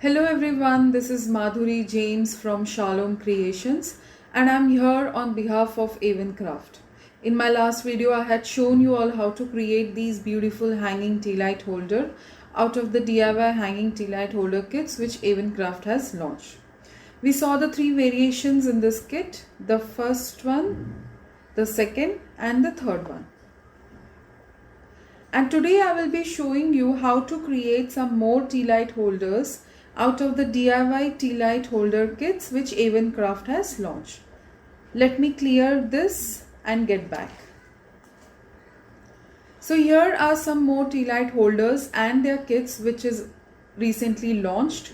Hello everyone, this is Madhuri James from Shalom Creations and I'm here on behalf of Avon Craft. In my last video, I had shown you all how to create these beautiful hanging tea light holder out of the DIY hanging tea light holder kits which Avon Craft has launched. We saw the three variations in this kit, the first one, the second and the third one. And today I will be showing you how to create some more tea light holders out of the DIY tea light holder kits which Avon Craft has launched. Let me clear this and get back. So here are some more tea light holders and their kits which is recently launched.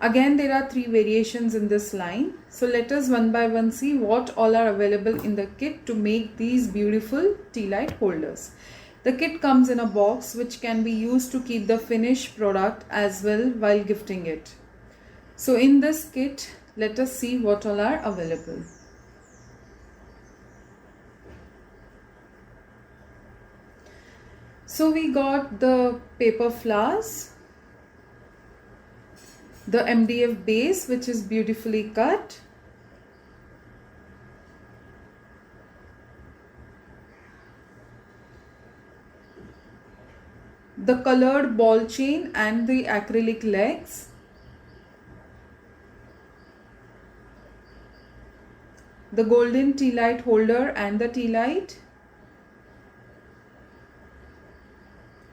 Again, there are three variations in this line. So let us one by one see what all are available in the kit to make these beautiful tea light holders. The kit comes in a box which can be used to keep the finished product as well while gifting it. So in this kit, let us see what all are available. So we got the paper flowers, the MDF base which is beautifully cut, the colored ball chain and the acrylic legs, the golden tea light holder and the tea light,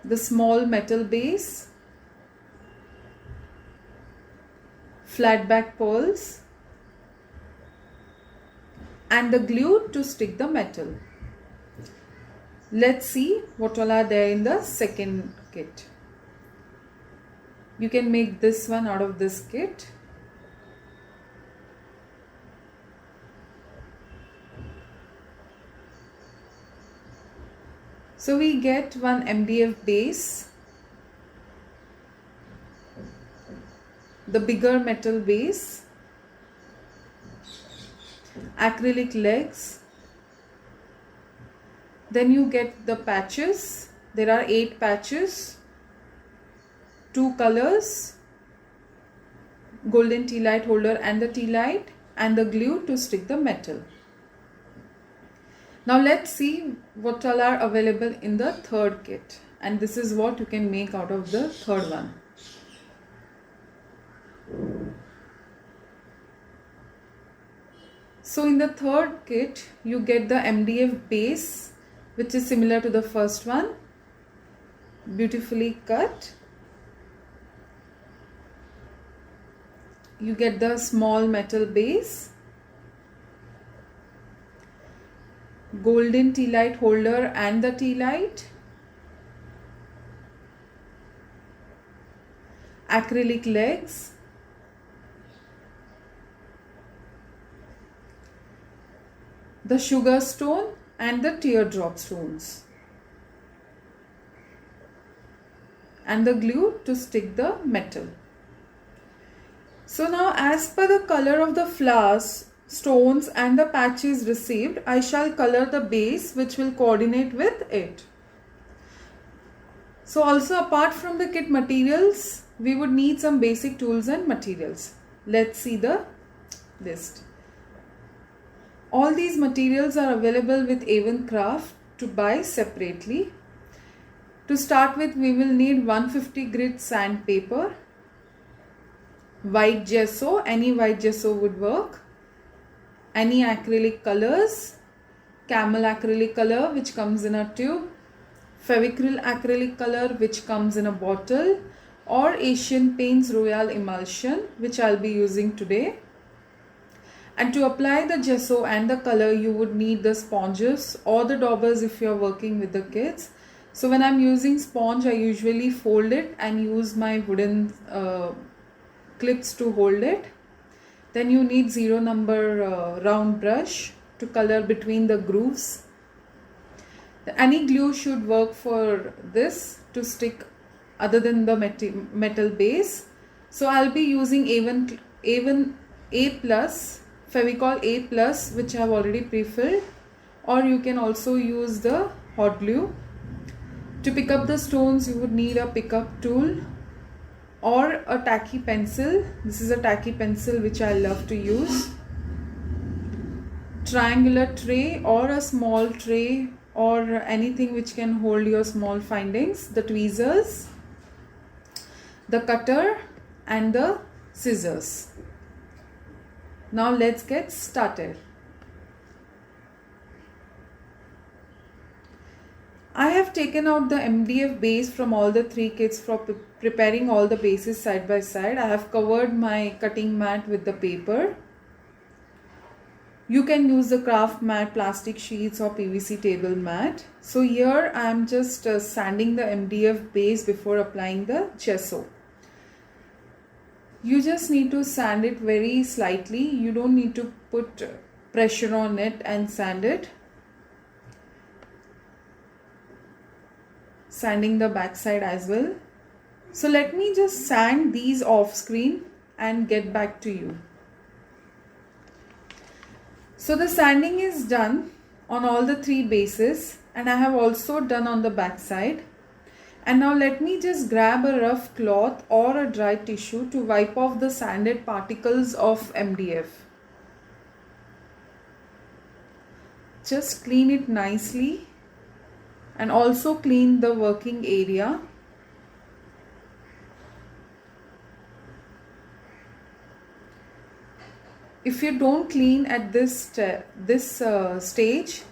the small metal base, flat back pearls and the glue to stick the metal. Let's see what all are there in the second kit. You can make this one out of this kit. So we get one MDF base, the bigger metal base, acrylic legs. Then you get the patches. There are 8 patches, 2 colors, golden tea light holder and the tea light, and the glue to stick the metal. Now let's see what all are available in the third kit, and this is what you can make out of the third one. So in the third kit you get the MDF base which is similar to the first one, beautifully cut. You get the small metal base, golden tea light holder and the tea light, acrylic legs, the sugar stone and the teardrop stones, and the glue to stick the metal. So now, as per the color of the flowers, stones and the patches received, I shall color the base which will coordinate with it. So also, apart from the kit materials, we would need some basic tools and materials. Let's see the list. All these materials are available with Avon Craft to buy separately. To start with, we will need 150 grit sandpaper, white gesso, any white gesso would work, any acrylic colors, camel acrylic color which comes in a tube, Fevicryl acrylic color which comes in a bottle, or Asian Paints Royal Emulsion which I'll be using today. And to apply the gesso and the color, you would need the sponges or the daubers if you are working with the kits. So when I'm using sponge, I usually fold it and use my wooden clips to hold it. Then you need 0 number round brush to color between the grooves. Any glue should work for this to stick other than the metal base. So I'll be using Avon A+, Fevicol A+, which I have already pre-filled, or you can also use the hot glue. To pick up the stones, you would need a pickup tool or a tacky pencil. This is a tacky pencil which I love to use. Triangular tray or a small tray or anything which can hold your small findings. The tweezers, the cutter and the scissors. Now let's get started. I have taken out the MDF base from all the three kits for preparing all the bases side by side. I have covered my cutting mat with the paper. You can use the craft mat, plastic sheets or PVC table mat. So here I am just sanding the MDF base before applying the gesso. You just need to sand it very slightly. You don't need to put pressure on it and sand it. Sanding the back side as well. So let me just sand these off screen and get back to you. So the sanding is done on all the three bases and I have also done on the back side. And now let me just grab a rough cloth or a dry tissue to wipe off the sanded particles of MDF. Just clean it nicely and also clean the working area. If you don't clean at this stage,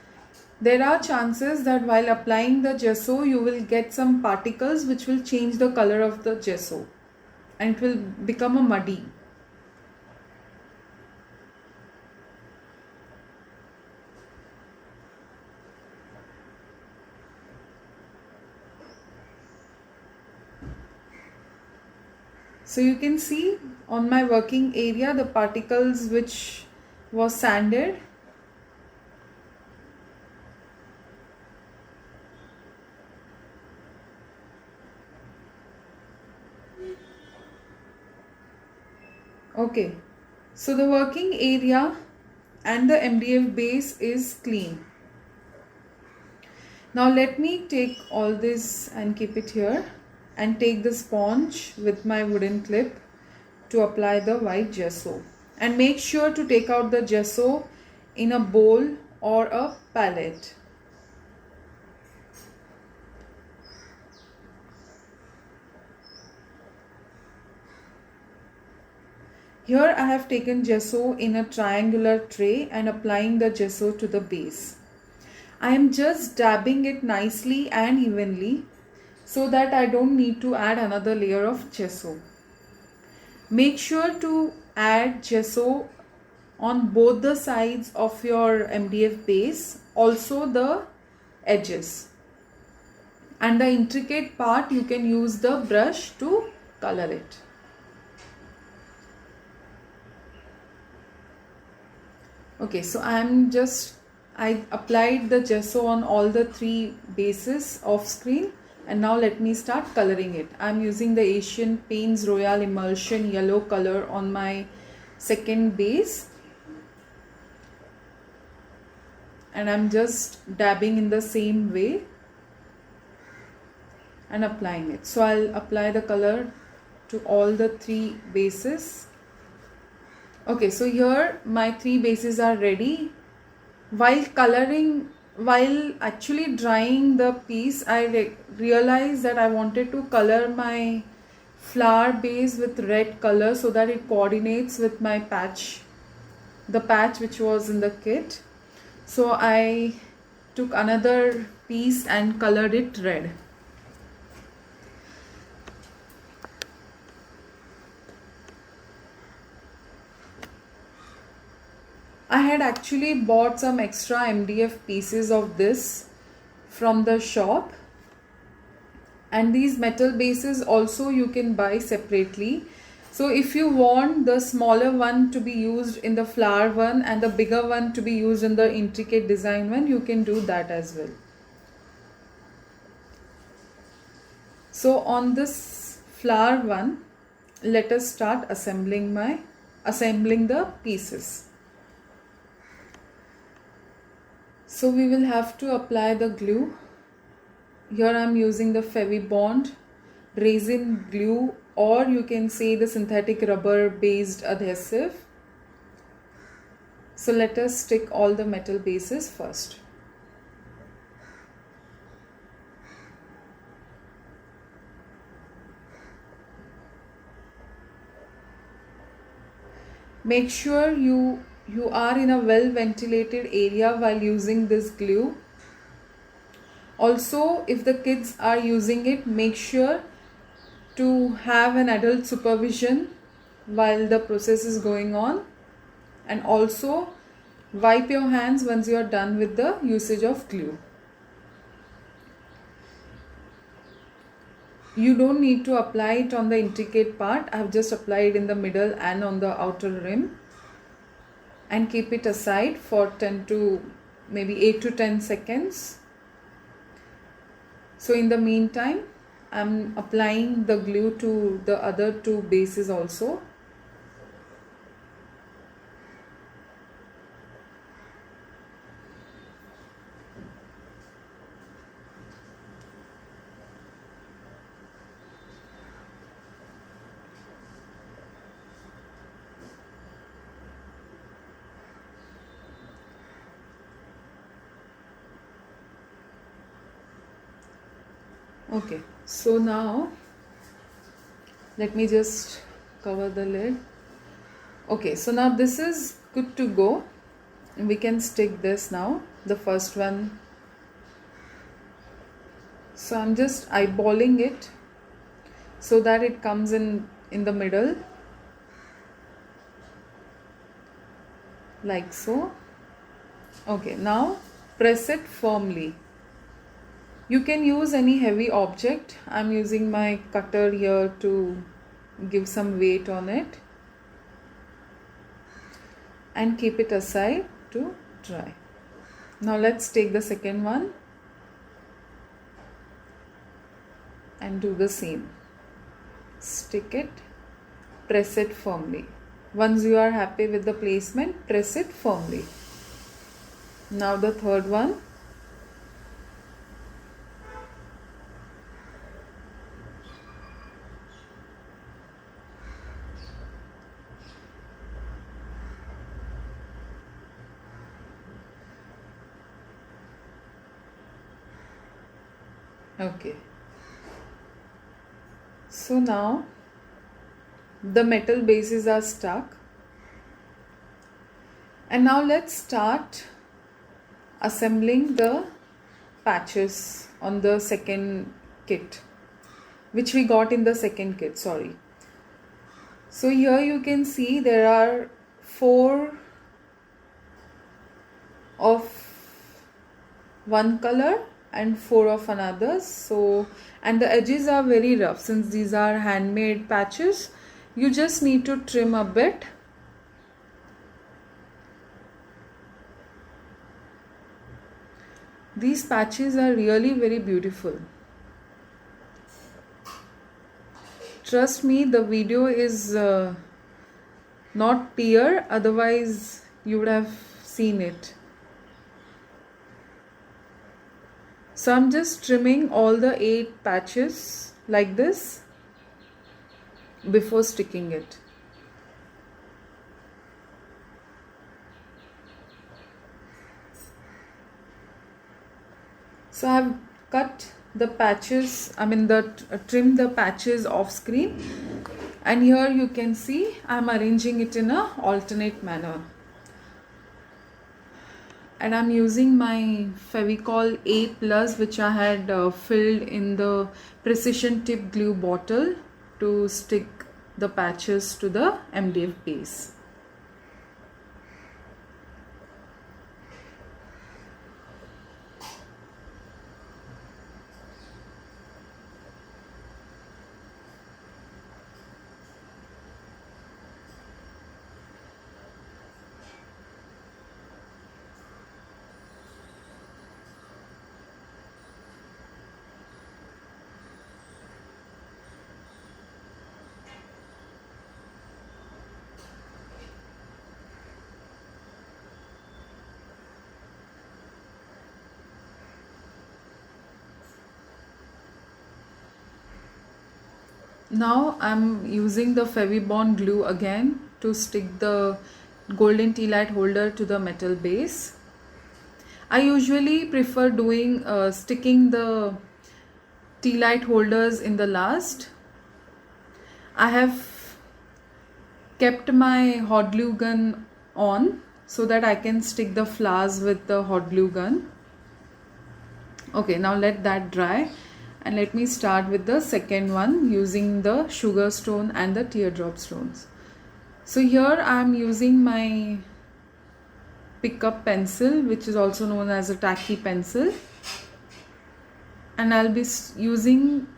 there are chances that while applying the gesso, you will get some particles which will change the color of the gesso and it will become a muddy. So you can see on my working area the particles which was sanded. Okay, so the working area and the MDF base is clean. Now let me take all this and keep it here and take the sponge with my wooden clip to apply the white gesso. And make sure to take out the gesso in a bowl or a palette. Here I have taken gesso in a triangular tray and applying the gesso to the base. I am just dabbing it nicely and evenly so that I don't need to add another layer of gesso. Make sure to add gesso on both the sides of your MDF base, also the edges. And the intricate part you can use the brush to color it. Okay, so I applied the gesso on all the three bases off screen and now let me start coloring it. I am using the Asian Paints Royal Emulsion yellow color on my second base and I am just dabbing in the same way and applying it. So I'll apply the color to all the three bases. Okay, so here my three bases are ready. While actually drying the piece, I realized that I wanted to color my flower base with red color so that it coordinates with my patch, the patch which was in the kit. So I took another piece and colored it red. I had actually bought some extra MDF pieces of this from the shop, and these metal bases also you can buy separately. So if you want the smaller one to be used in the flower one and the bigger one to be used in the intricate design one, you can do that as well. So on this flower one, let us start assembling the pieces. So we will have to apply the glue. Here I am using the Fevibond resin glue or you can say the synthetic rubber based adhesive. So let us stick all the metal bases first. Make sure you are in a well ventilated area while using this glue. Also, if the kids are using it, make sure to have an adult supervision while the process is going on, and also wipe your hands once you are done with the usage of glue. You don't need to apply it on the intricate part. I have just applied in the middle and on the outer rim, and keep it aside for 10 to maybe 8 to 10 seconds. So in the meantime, I'm applying the glue to the other two bases also. Okay, so now let me just cover the lid. Okay, so now this is good to go. We can stick this now, the first one. So I'm just eyeballing it so that it comes in the middle, like so. Okay, now press it firmly. You can use any heavy object. I'm using my cutter here to give some weight on it, and keep it aside to dry. Now let's take the second one and do the same. Stick it, press it firmly. Once you are happy with the placement, press it firmly. Now the third one. Okay, so now the metal bases are stuck, and now let's start assembling the patches on the second kit, which we got in the second kit, sorry. So here you can see there are 4 of one color and 4 of another. So, and the edges are very rough. Since these are handmade patches, you just need to trim a bit. These patches are really very beautiful. Trust me, the video is not clear, otherwise you would have seen it. So I'm just trimming all the 8 patches like this before sticking it. So I've cut the patches, trim the patches off screen, and here you can see I'm arranging it in a alternate manner. And I'm using my Fevicol A+, which I had filled in the precision tip glue bottle to stick the patches to the MDF base. Now I'm using the Fevibond glue again to stick the golden tea light holder to the metal base. I usually prefer doing sticking the tea light holders in the last. I have kept my hot glue gun on so that I can stick the flowers with the hot glue gun. Okay, now let that dry and let me start with the second one using the sugar stone and the teardrop stones. So here I am using my pickup pencil, which is also known as a tacky pencil, and I'll be using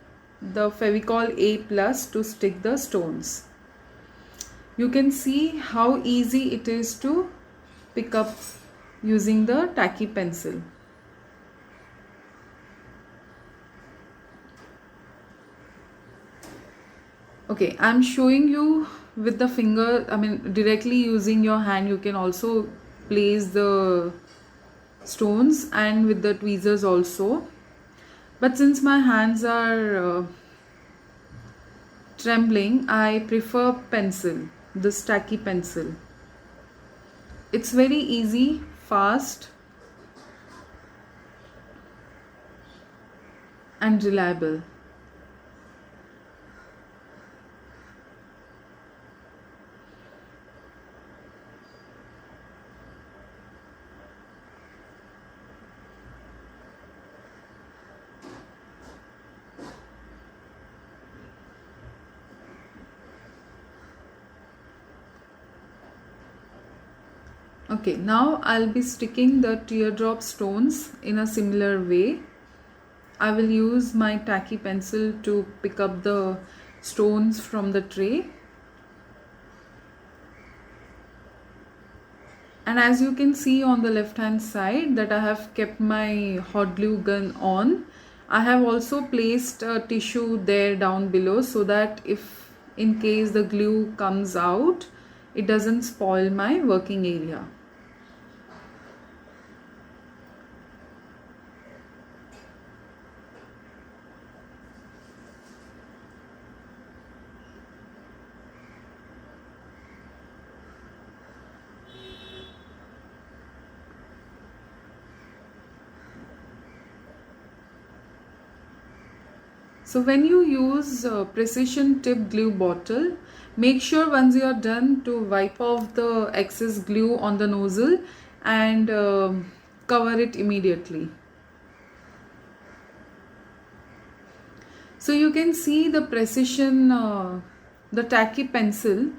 the Fevicol A plus to stick the stones. You can see how easy it is to pick up using the tacky pencil. Okay, I'm showing you with the finger, directly using your hand. You can also place the stones and with the tweezers also. But since my hands are trembling, I prefer pencil, this tacky pencil. It's very easy, fast and reliable. Okay, now I'll be sticking the teardrop stones in a similar way. I will use my tacky pencil to pick up the stones from the tray. And as you can see on the left hand side that I have kept my hot glue gun on. I have also placed a tissue there down below so that if in case the glue comes out, it doesn't spoil my working area. So when you use precision tip glue bottle, make sure once you are done to wipe off the excess glue on the nozzle and cover it immediately. So you can see the precision, the tacky pencil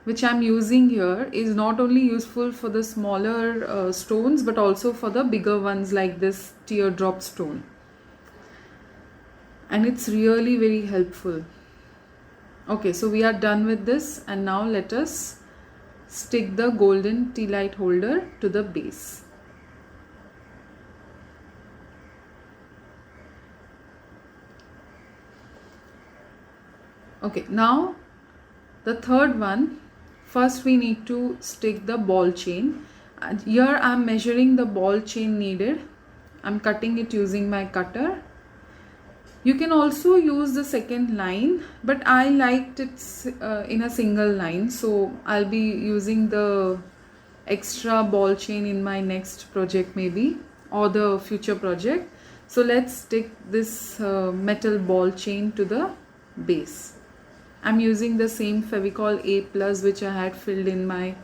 which I am using here is not only useful for the smaller stones but also for the bigger ones like this teardrop stone. And it's really very helpful. Okay, so we are done with this and now let us stick the golden tea light holder to the base. Okay, now the third one, first we need to stick the ball chain. And here I am measuring the ball chain needed. I am cutting it using my cutter. You can also use the second line, but I liked it in a single line, so I'll be using the extra ball chain in my next project maybe, or the future project. So let's stick this metal ball chain to the base. I'm using the same Fevicol A plus which I had filled in my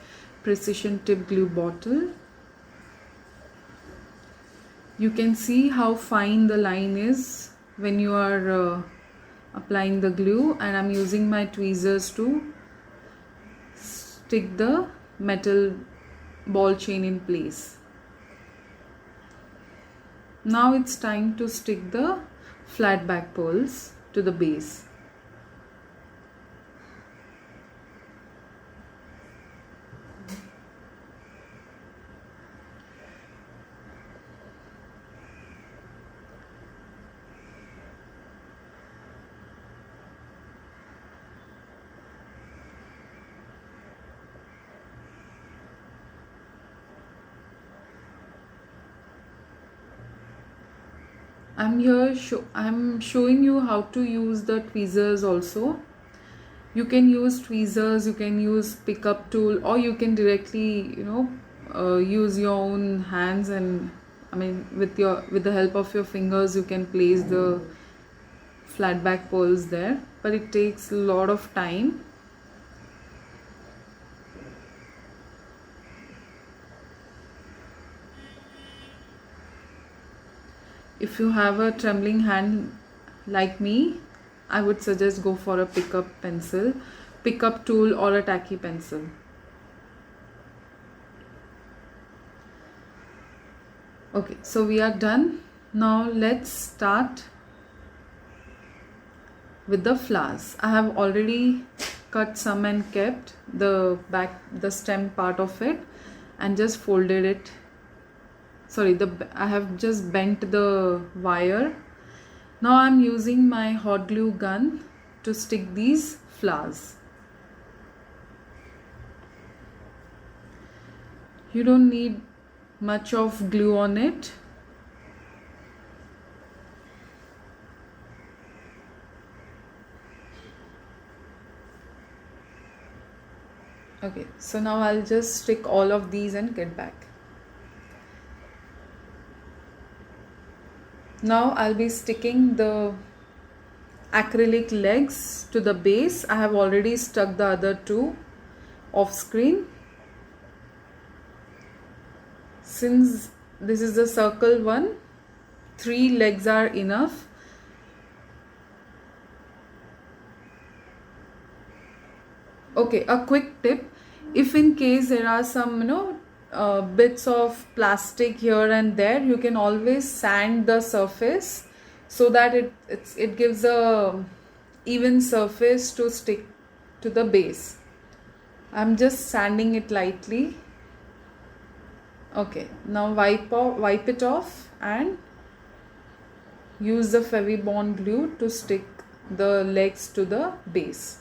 precision tip glue bottle. You can see how fine the line is when you are applying the glue, and I'm using my tweezers to stick the metal ball chain in place. Now it's time to stick the flat back pearls to the base. I'm showing you how to use the tweezers also. You can use tweezers, you can use pickup tool, or you can directly use your own hands, and with the help of your fingers you can place the flat back pearls there, but it takes a lot of time. If you have a trembling hand like me, I would suggest go for a pickup tool or a tacky pencil. Okay, so we are done. Now let's start with the flowers. I have already cut some and kept the stem part of it and just folded it. I have just bent the wire. Now I'm using my hot glue gun to stick these flowers. You don't need much of glue on it. Okay, so now I'll just stick all of these and get back. Now I'll be sticking the acrylic legs to the base. I have already stuck the other two off screen. Since this is the circle one, 3 legs are enough. Okay, a quick tip: if in case there are some bits of plastic here and there, you can always sand the surface so that it gives a even surface to stick to the base. I'm just sanding it lightly. Okay, now wipe it off and use the Fevibond glue to stick the legs to the base.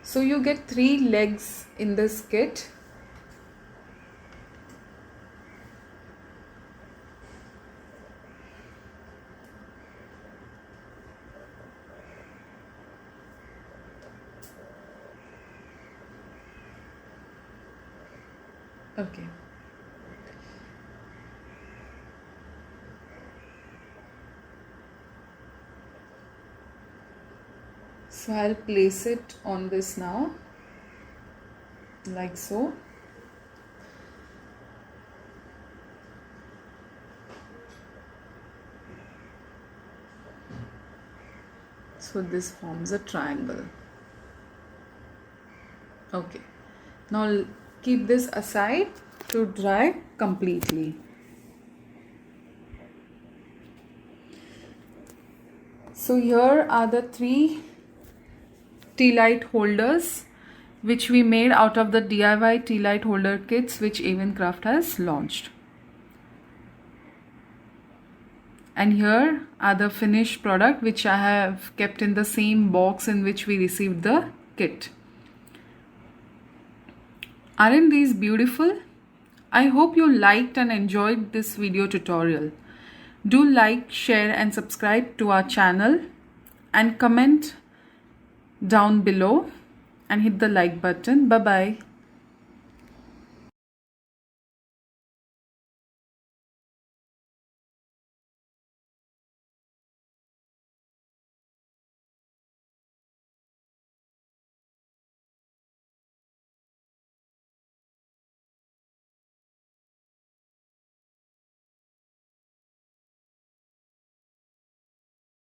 So you get 3 legs in this kit. Okay. So I'll place it on this now, like so. So this forms a triangle. Okay, now keep this aside to dry completely. So here are the 3 tea light holders which we made out of the DIY tea light holder kits which Avon Craft has launched. And here are the finished product which I have kept in the same box in which we received the kit. Aren't these beautiful? I hope you liked and enjoyed this video tutorial. Do like, share and subscribe to our channel and comment down below and hit the like button. Bye bye.